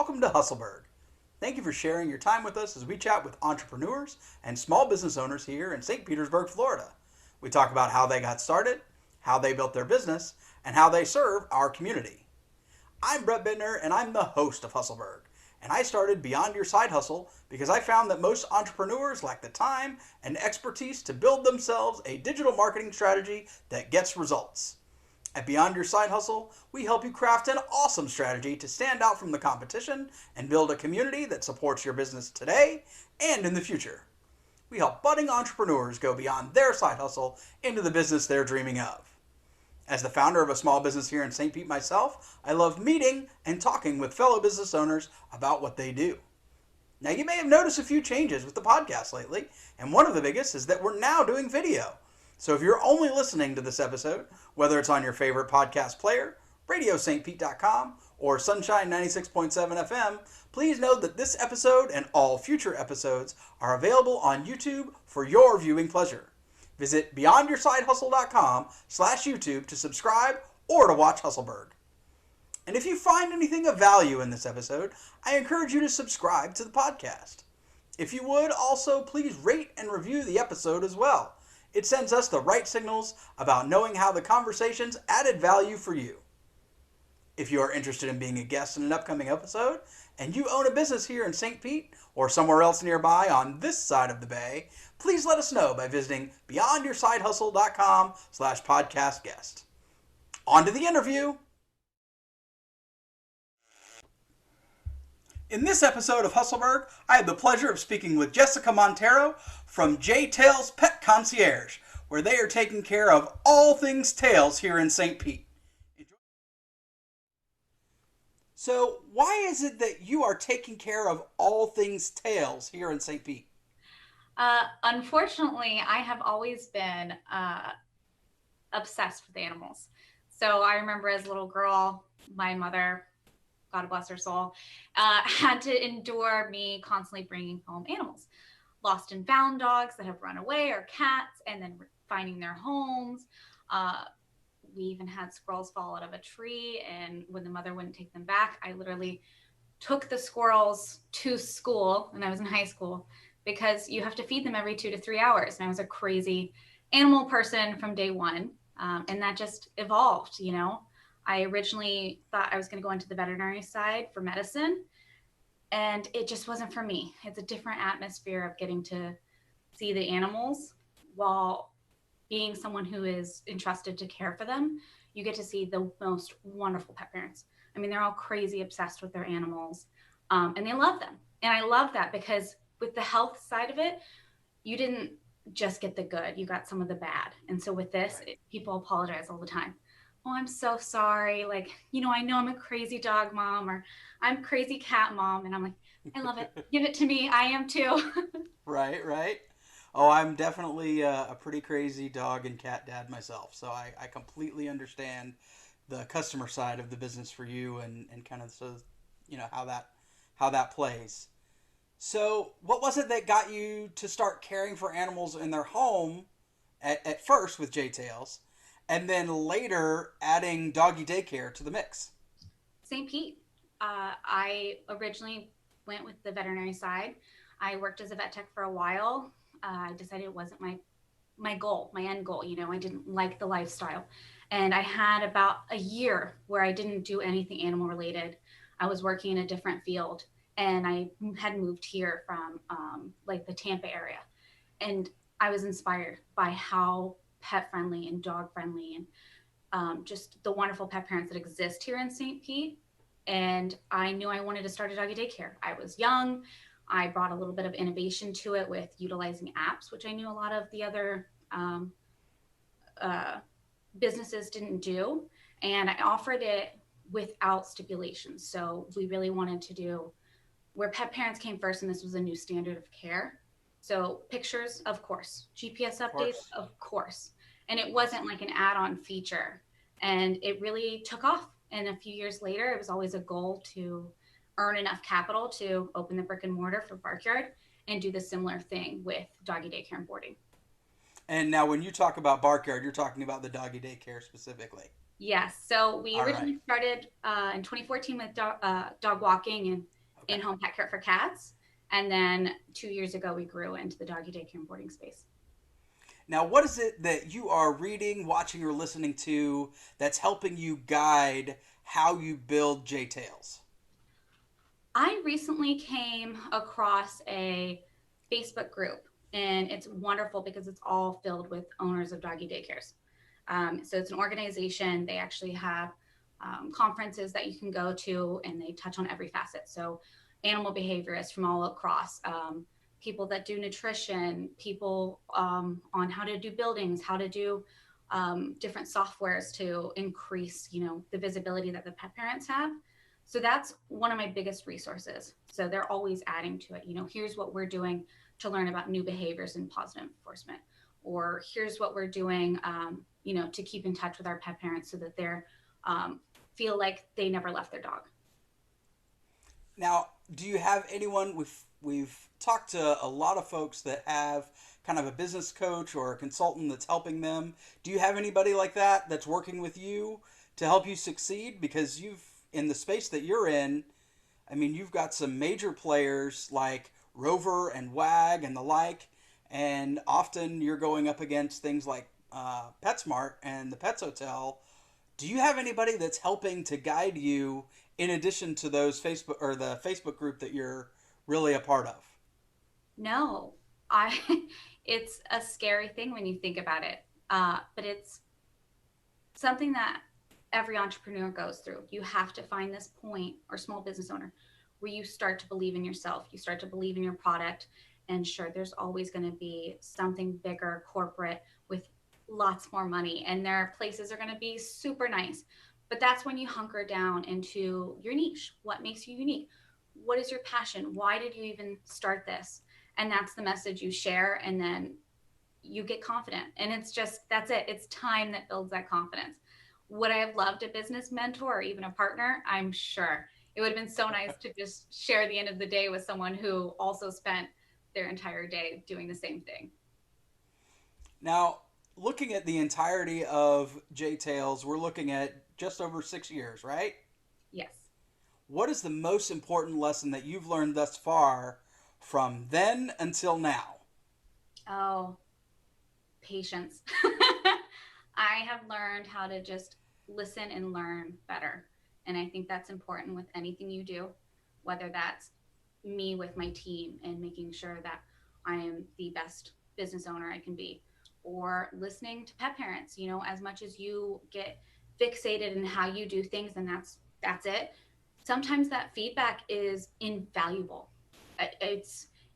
welcome to Hustleburg. Thank you for sharing your time with us as we chat with entrepreneurs and small business owners here in St. Petersburg, Florida. We talk about how they got started, how they built their business, and how they serve our community. I'm Brett Bittner, and I'm the host of Hustleburg. And I started Beyond Your Side Hustle because I found that most entrepreneurs lack the time and expertise to build themselves a digital marketing strategy that gets results. At Beyond Your Side Hustle, we help you craft an awesome strategy to stand out from the competition and build a community that supports your business today and in the future. We help budding entrepreneurs go beyond their side hustle into the business they're dreaming of. As the founder of a small business here in St. Pete myself, I love meeting and talking with fellow business owners about what they do. Now, you may have noticed a few changes with the podcast lately, and one of the biggest is that we're now doing video. So if you're only listening to this episode, whether it's on your favorite podcast player, radiostpete.com, or Sunshine 96.7 FM, please know that this episode and all future episodes are available on YouTube for your viewing pleasure. Visit beyondyoursidehustle.com/YouTube to subscribe or to watch Hustleburg. And if you find anything of value in this episode, I encourage you to subscribe to the podcast. If you would, also please rate and review the episode as well. It sends us the right signals about knowing how the conversations added value for you. If you are interested in being a guest in an upcoming episode, and you own a business here in St. Pete or somewhere else nearby on this side of the bay, please let us know by visiting beyondyoursidehustle.com/podcast guest. On to the interview. In this episode of Hustleburg, I had the pleasure of speaking with Jessica Montero from J Tails Pet Concierge, where they are taking care of all things tails here in St. Pete. So, why is it that you are taking care of all things tails here in St. Pete? Unfortunately, I have always been obsessed with animals. So I remember as a little girl, my mother, God bless her soul, had to endure me constantly bringing home animals. Lost and found dogs that have run away, or cats, and then finding their homes. We even had squirrels fall out of a tree, and when the mother wouldn't take them back, I literally took the squirrels to school when I was in high school, because you have to feed them every 2 to 3 hours. And I was a crazy animal person from day one. And that just evolved, you know. I originally thought I was going to go into the veterinary side for medicine, and it just wasn't for me. It's a different atmosphere of getting to see the animals while being someone who is entrusted to care for them. You get to see the most wonderful pet parents. I mean, they're all crazy obsessed with their animals, and they love them. And I love that, because with the health side of it, you didn't just get the good, you got some of the bad. And so with this, people apologize all the time. Oh, I'm so sorry. Like, you know, I know I'm a crazy dog mom, or I'm crazy cat mom. And I'm like, I love it. Give it to me. I am too. Right. Oh, I'm definitely a pretty crazy dog and cat dad myself. So I completely understand the customer side of the business for you, and kind of, so, you know, how that plays. So what was it that got you to start caring for animals in their home at first with J Tails, and then later adding doggy daycare to the mix? St. Pete. I originally went with the veterinary side. I worked as a vet tech for a while. I decided it wasn't my goal, my end goal. You know, I didn't like the lifestyle. And I had about a year where I didn't do anything animal related. I was working in a different field, and I had moved here from like the Tampa area. And I was inspired by how pet friendly and dog friendly and just the wonderful pet parents that exist here in St. Pete. And I knew I wanted to start a doggy daycare. I was young. I brought a little bit of innovation to it with utilizing apps, which I knew a lot of the other businesses didn't do. And I offered it without stipulations. So we really wanted to do where pet parents came first, and this was a new standard of care. So pictures, of course. GPS updates, of course. And it wasn't like an add-on feature. And it really took off. And a few years later, it was always a goal to earn enough capital to open the brick and mortar for Barkyard and do the similar thing with doggy daycare and boarding. And now when you talk about Barkyard, you're talking about the doggy daycare specifically. Yes. So we originally started in 2014 with dog walking, and Okay. in-home pet care for cats. And then 2 years ago, we grew into the doggy daycare and boarding space. Now, what is it that you are reading, watching, or listening to that's helping you guide how you build J Tails? I recently came across a Facebook group, and it's wonderful because it's all filled with owners of doggy daycares. So it's an organization. They actually have conferences that you can go to, and they touch on every facet. So animal behaviorists from all across, people that do nutrition, people on how to do buildings, how to do different softwares to increase, the visibility that the pet parents have. So that's one of my biggest resources. So they're always adding to it. Here's what we're doing to learn about new behaviors and positive enforcement, or here's what we're doing, to keep in touch with our pet parents so that they're feel like they never left their dog. Now, do you have anyone? We've talked to a lot of folks that have kind of a business coach or a consultant that's helping them. Do you have anybody like that that's working with you to help you succeed? Because you've in the space that you're in, I mean, you've got some major players like Rover and Wag and the like, and often you're going up against things like PetSmart and the Pets Hotel. Do you have anybody that's helping to guide you in addition to those Facebook or the Facebook group that you're really a part of? No, I. It's a scary thing when you think about it, but it's something that every entrepreneur goes through. You have to find this point, or small business owner, where you start to believe in yourself, you start to believe in your product. And sure, there's always going to be something bigger, corporate, with lots more money, and their places are going to be super nice. But that's when you hunker down into your niche. What makes you unique? What is your passion? Why did you even start this? And that's the message you share, and then you get confident. And it's just, that's it. It's time that builds that confidence. Would I have loved a business mentor or even a partner? I'm sure. It would have been so nice to just share the end of the day with someone who also spent their entire day doing the same thing. Now, looking at the entirety of J Tails, we're looking at just over 6 years, right? Yes. What is the most important lesson that you've learned thus far from then until now? Oh, patience. I have learned how to just listen and learn better. And I think that's important with anything you do, whether that's me with my team and making sure that I am the best business owner I can be, or listening to pet parents. As much as you get fixated in how you do things, and that's it. Sometimes that feedback is invaluable.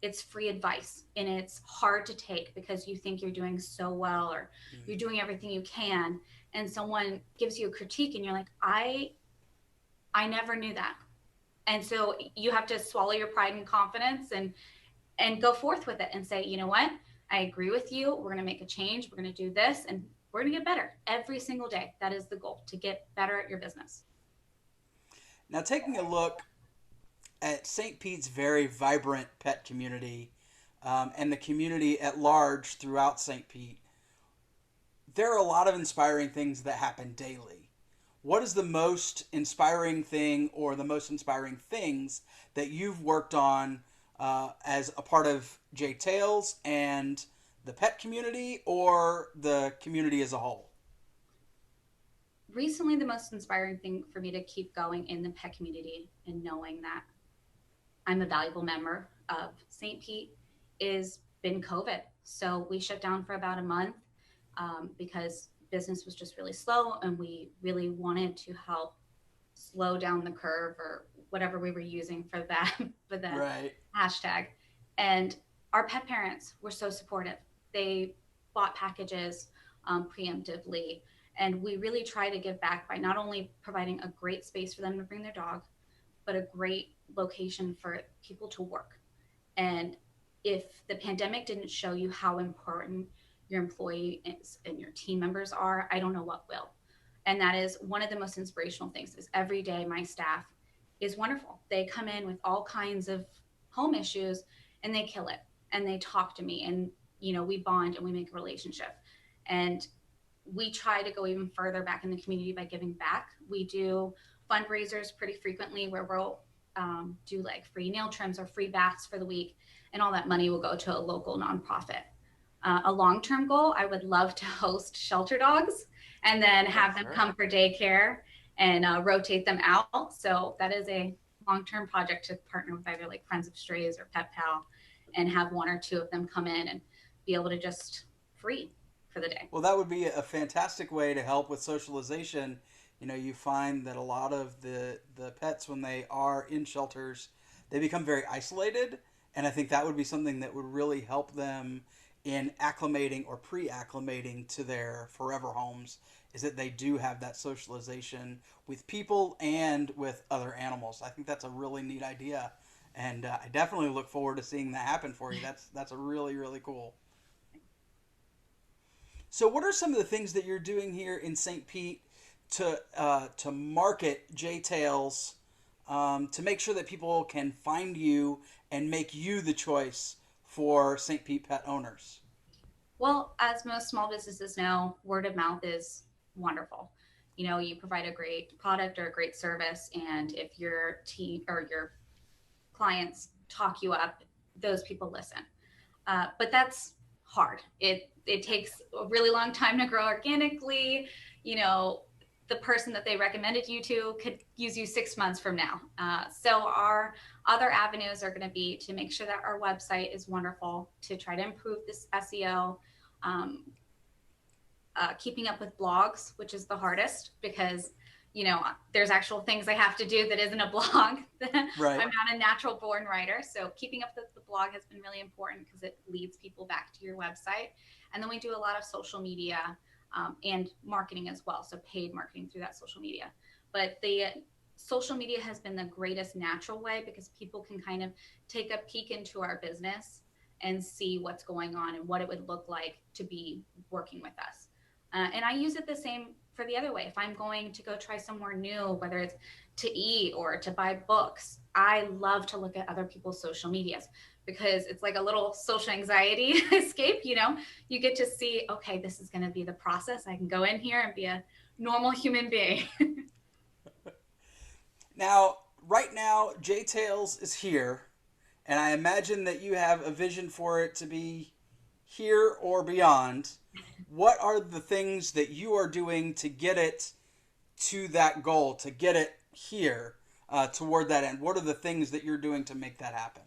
It's free advice, and it's hard to take because you think you're doing so well, or you're doing everything you can, and someone gives you a critique and you're like, I never knew that. And so you have to swallow your pride and confidence, and go forth with it and say, you know what, I agree with you, we're going to make a change, we're going to do this, and we're going to get better every single day. That is the goal, to get better at your business. Now, taking a look at St. Pete's very vibrant pet community, and the community at large throughout St. Pete, there are a lot of inspiring things that happen daily. What is the most inspiring thing, or the most inspiring things that you've worked on as a part of J Tails and the pet community, or the community as a whole? Recently, the most inspiring thing for me to keep going in the pet community, and knowing that I'm a valuable member of St. Pete, is been COVID. So we shut down for about a month, because business was just really slow, and we really wanted to help slow down the curve, or whatever we were using for that for the Right. hashtag. And our pet parents were so supportive. They bought packages preemptively, and we really try to give back by not only providing a great space for them to bring their dog, but a great location for people to work. And if the pandemic didn't show you how important your employees and your team members are, I don't know what will. And that is one of the most inspirational things. Is every day my staff is wonderful. They come in with all kinds of home issues, and they kill it, and they talk to me, and we bond and we make a relationship. And we try to go even further back in the community by giving back. We do fundraisers pretty frequently, where we'll do like free nail trims or free baths for the week, and all that money will go to a local nonprofit. A long-term goal, I would love to host shelter dogs and then have them come for daycare and rotate them out. So that is a long-term project, to partner with either like Friends of Strays or Pet Pal and have one or two of them come in and be able to just free for the day. Well, that would be a fantastic way to help with socialization. You know, you find that a lot of the pets, when they are in shelters, they become very isolated. And I think that would be something that would really help them in acclimating or pre-acclimating to their forever homes, is that they do have that socialization with people and with other animals. I think that's a really neat idea, and I definitely look forward to seeing that happen for you. That's a really, really cool. So, what are some of the things that you're doing here in St. Pete to market J Tails, to make sure that people can find you and make you the choice for St. Pete pet owners? Well, as most small businesses know, word of mouth is wonderful. You know, you provide a great product or a great service, and if your team or your clients talk you up, those people listen. But that's hard. It takes a really long time to grow organically. You know, the person that they recommended you to could use you 6 months from now. So our other avenues are going to be to make sure that our website is wonderful, to try to improve this SEO, um, keeping up with blogs, which is the hardest because, you know, there's actual things I have to do that isn't a blog. Right. I'm not a natural born writer. So keeping up with the blog has been really important because it leads people back to your website. And then we do a lot of social media, and marketing as well. So paid marketing through that social media. But the social media has been the greatest natural way because people can kind of take a peek into our business and see what's going on and what it would look like to be working with us. And I use it the same for the other way. If I'm going to go try somewhere new, whether it's to eat or to buy books, I love to look at other people's social medias because it's like a little social anxiety escape. You know, you get to see, okay, this is going to be the process. I can go in here and be a normal human being. Now, right now, J Tails is here, and I imagine that you have a vision for it to be here or beyond. What are the things that you are doing to get it to that goal, to get it here, toward that end? What are the things that you're doing to make that happen?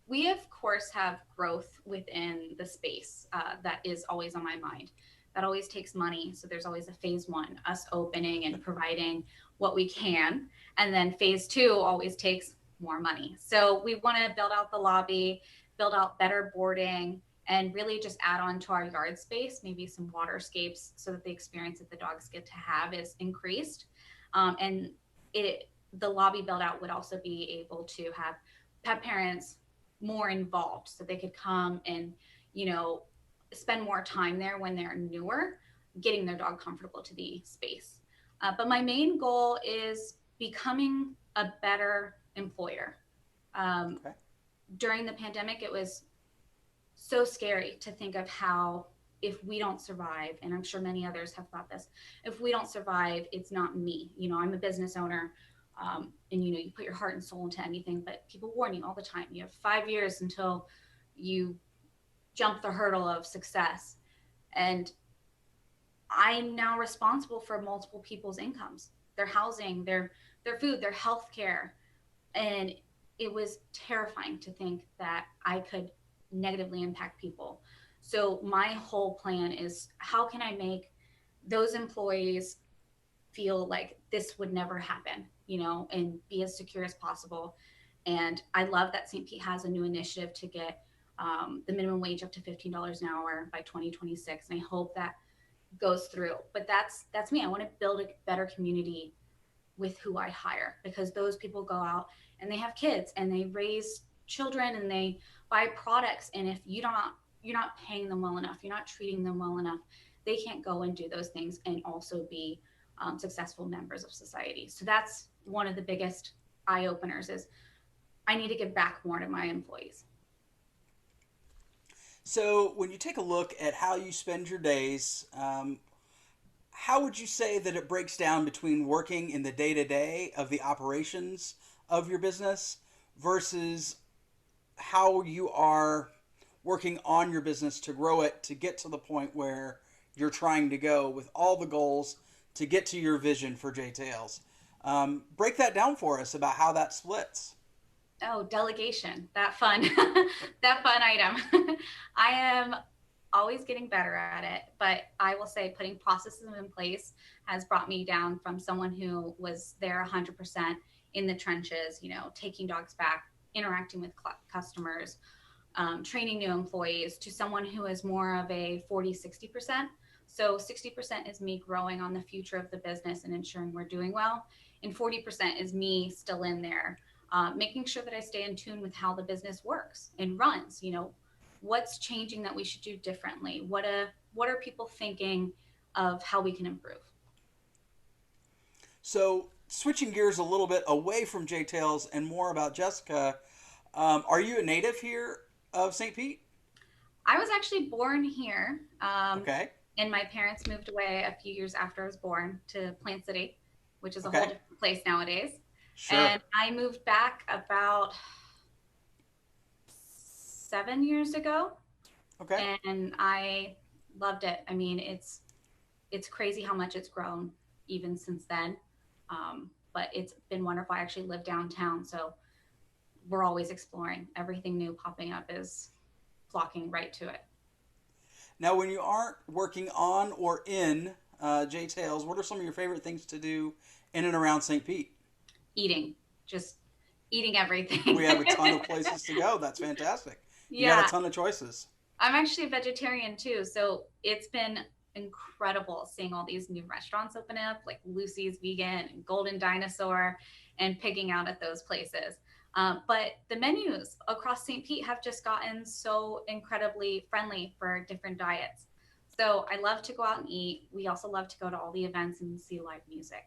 We, of course, have growth within the space that is always on my mind. That always takes money. So there's always a phase one, us opening and providing what we can. And then phase two always takes more money. So we want to build out the lobby, build out better boarding, and really just add on to our yard space, maybe some waterscapes so that the experience that the dogs get to have is increased. And the lobby build out would also be able to have pet parents more involved so they could come and, you know, spend more time there when they're newer, getting their dog comfortable to the space. But my main goal is becoming a better employer. Okay. During the pandemic, it was so scary to think of how, if we don't survive, and I'm sure many others have thought this, if we don't survive, it's not me. You know, I'm a business owner, and, you know, you put your heart and soul into anything, but people warn you all the time. You have 5 years until you jump the hurdle of success. And I'm now responsible for multiple people's incomes, their housing, their food, their health care. And it was terrifying to think that I could negatively impact people. So my whole plan is, how can I make those employees feel like this would never happen, you know, and be as secure as possible. And I love that St. Pete has a new initiative to get the minimum wage up to $15 an hour by 2026. And I hope that goes through. But that's me. I want to build a better community with who I hire, because those people go out and they have kids and they raise children and they buy products. And if you're not paying them well enough, you're not treating them well enough, they can't go and do those things and also be successful members of society. So that's one of the biggest eye openers, is I need to give back more to my employees. So when you take a look at how you spend your days, how would you say that it breaks down between working in the day-to-day of the operations of your business versus how you are working on your business to grow it to get to the point where you're trying to go with all the goals to get to your vision for J-Tails. Break that down for us about how that splits. Oh, delegation, that fun, that fun item. I am always getting better at it, but I will say putting processes in place has brought me down from someone who was there 100% in the trenches, taking dogs back, interacting with customers, training new employees, to someone who is more of a 40-60%. So 60% is me growing on the future of the business and ensuring we're doing well. And 40% is me still in there, making sure that I stay in tune with how the business works and runs. What's changing that we should do differently? What are people thinking of how we can improve? So switching gears a little bit away from J-Tails and more about Jessica, are you a native here of St. Pete? I was actually born here. Okay. And my parents moved away a few years after I was born to Plant City, which is a whole different place nowadays. Sure. And I moved back about 7 years ago. Okay. And I loved it. I mean, it's crazy how much it's grown even since then. But it's been wonderful. I actually live downtown, so we're always exploring. Everything new popping up is flocking right to it. Now, when you aren't working on or in J-Tails, what are some of your favorite things to do in and around St. Pete? Eating. Just eating everything. We have a ton of places to go. That's fantastic. You Yeah. got a ton of choices. I'm actually a vegetarian too, so it's been incredible seeing all these new restaurants open up, like Lucy's Vegan and Golden Dinosaur, and pigging out at those places. But the menus across St. Pete have just gotten so incredibly friendly for different diets. So I love to go out and eat. We also love to go to all the events and see live music.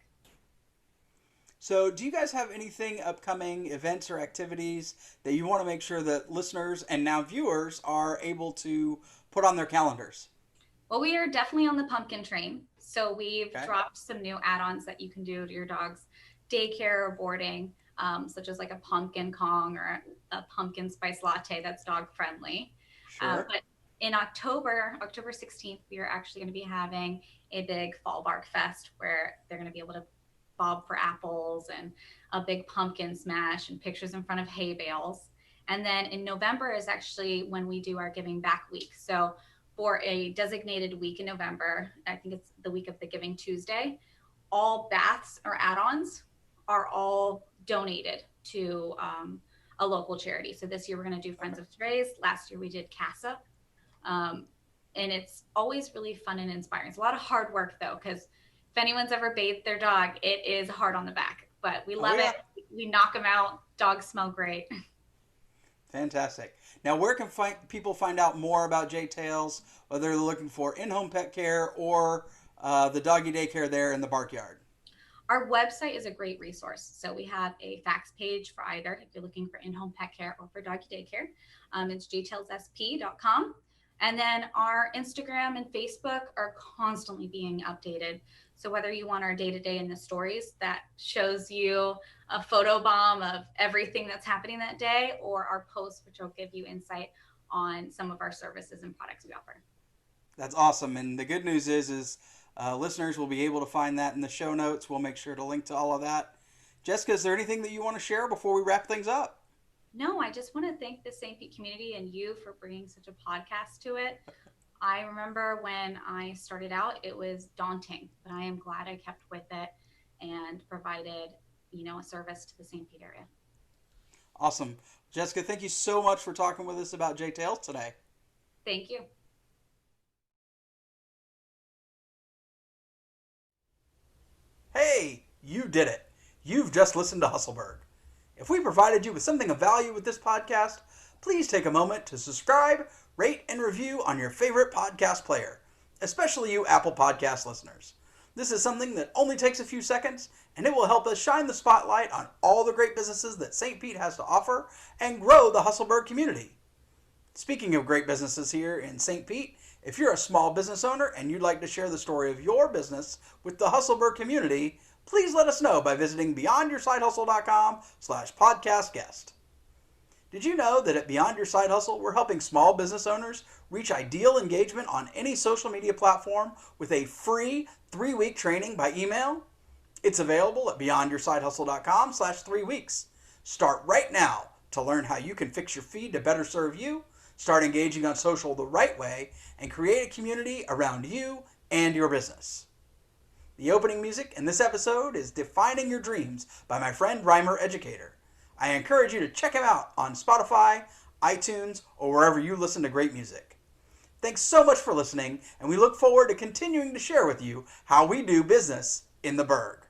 So do you guys have anything upcoming, events or activities that you want to make sure that listeners and now viewers are able to put on their calendars? Well, we are definitely on the pumpkin train. So we've dropped some new add-ons that you can do to your dog's daycare or boarding, such as like a pumpkin Kong or a pumpkin spice latte that's dog friendly. Sure. But in October 16th, we are actually going to be having a big fall bark fest where they're going to be able to bob for apples and a big pumpkin smash and pictures in front of hay bales. And then in November is actually when we do our giving back week. So for a designated week in November, I think it's the week of the Giving Tuesday, all baths or add-ons are all donated to a local charity. So this year we're going to do Friends of Strays. Last year we did CASA. And it's always really fun and inspiring. It's a lot of hard work though, because if anyone's ever bathed their dog, it is hard on the back, but we love it. We knock them out. Dogs smell great. Fantastic. Now, where can people find out more about J-Tails, whether they're looking for in-home pet care or the doggy daycare there in the Barkyard? Our website is a great resource. So we have a fax page for either if you're looking for in-home pet care or for doggy daycare. It's jtailssp.com. And then our Instagram and Facebook are constantly being updated. So whether you want our day-to-day in the stories that shows you a photo bomb of everything that's happening that day, or our posts, which will give you insight on some of our services and products we offer. That's awesome. And the good news is listeners will be able to find that in the show notes. We'll make sure to link to all of that. Jessica, is there anything that you want to share before we wrap things up? No, I just want to thank the St. Pete community and you for bringing such a podcast to it. I remember when I started out, it was daunting, but I am glad I kept with it and provided, a service to the St. Pete area. Awesome. Jessica, thank you so much for talking with us about J-Tails today. Thank you. Hey, you did it. You've just listened to Hustleburg. If we provided you with something of value with this podcast, please take a moment to subscribe, rate, and review on your favorite podcast player, especially you Apple Podcast listeners. This is something that only takes a few seconds, and it will help us shine the spotlight on all the great businesses that St. Pete has to offer and grow the Hustleburg community. Speaking of great businesses here in St. Pete, if you're a small business owner and you'd like to share the story of your business with the Hustleburg community, please let us know by visiting beyondyoursidehustle.com/podcastguest. Did you know that at Beyond Your Side Hustle, we're helping small business owners reach ideal engagement on any social media platform with a free 3-week training by email? It's available at beyondyoursidehustle.com/3weeks. Start right now to learn how you can fix your feed to better serve you, start engaging on social the right way, and create a community around you and your business. The opening music in this episode is Defining Your Dreams by my friend Rhymer Educator. I encourage you to check him out on Spotify, iTunes, or wherever you listen to great music. Thanks so much for listening, and we look forward to continuing to share with you how we do business in the Burg.